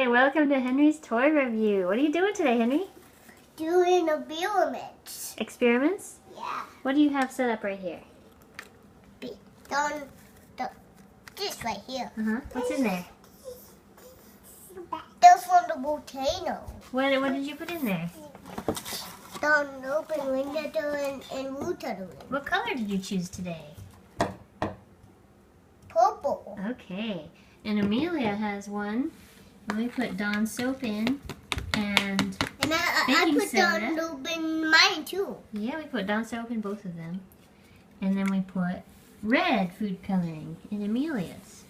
Hey, welcome to Henry's Toy Review. What are you doing today, Henry? Doing experiments. Experiments? Yeah. What do you have set up right here? This right here. What's in there? That's from the volcano. What did you put in there? Down open window and water. What color did you choose today? Purple. Okay. And Amelia has one. We put Dawn soap in and I baking put soda. down open mine too. Yeah, we put Dawn soap in both of them. And then we put red food coloring in Amelia's.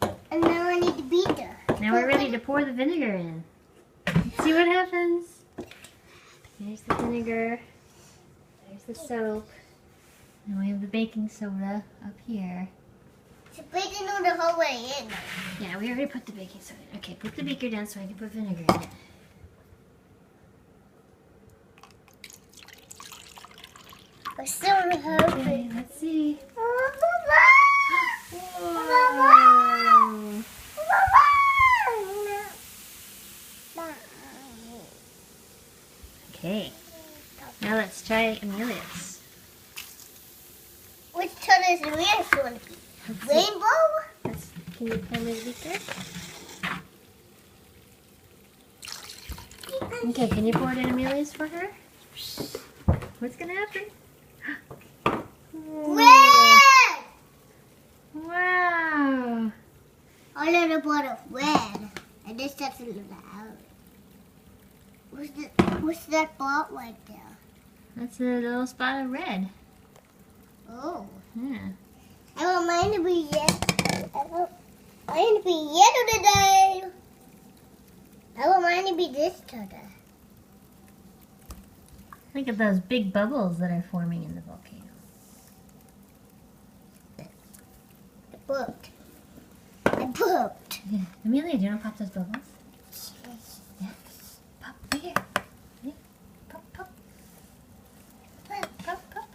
And now I need to beat her. Now we're ready to pour the vinegar in. Let's see what happens. There's the vinegar. There's the soap. And we have the baking soda up here. It's baking on the whole way in. Yeah, we already put the baking soda in. Okay, put the beaker down so I can put vinegar in it. We're still in the house. Okay, let's see. Whoa. Okay, now let's try Amelia's. Which color is the real going to be? Rainbow? Can you pour me the beaker? Okay, can you pour it in Amelia's for her? What's gonna happen? Red! Wow! A little bit of red. And this that's a little out. What's that spot right there? That's a little spot of red. Oh. Yeah. I want mine to be yellow. I want mine to be yellow today. I want mine to be this color. Look at those big bubbles that are forming in the volcano. I burped. I burped. Yeah. Amelia, do you want to pop those bubbles? Yeah. Pop, right here. Yeah. Pop, pop. Pop, pop, pop.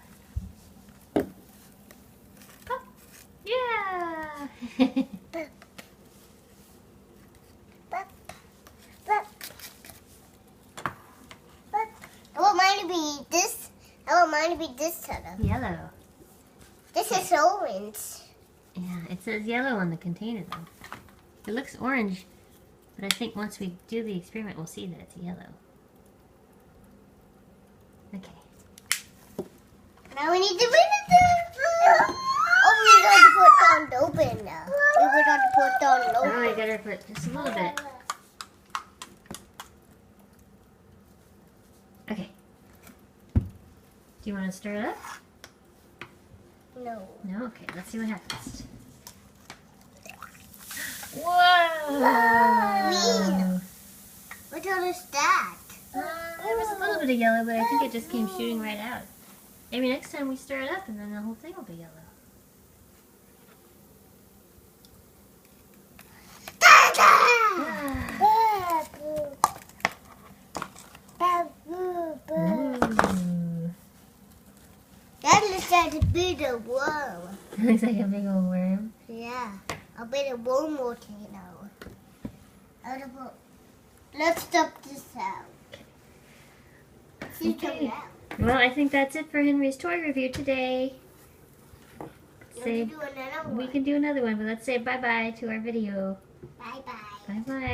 Pop. Yeah! Burp. Burp. Burp. Burp. I want mine to be this. I want mine to be this color. Yellow. This is orange. Yeah, it says yellow on the container though. It looks orange, but I think once we do the experiment, we'll see that it's yellow. Okay. Now we need to read it. Oh, we got to put down the open now. We got to put down the Oh, open. I gotta put just a little bit. Okay. Do you want to stir it up? No. No? Okay, let's see what happens. Whoa! Green. What color is that? There was a little bit of yellow, but I think it just came shooting right out. Maybe next time we stir it up and then the whole thing will be yellow. Ooh. That looks like a bit of worm. Looks like a big old worm. Yeah, a bit of worm volcano. Let's stop this out. See it Okay. come out. Well, I think that's it for Henry's toy review today. You Say, want to do another one? we can do another one, but let's say bye-bye to our video. Bye-bye. Bye-bye.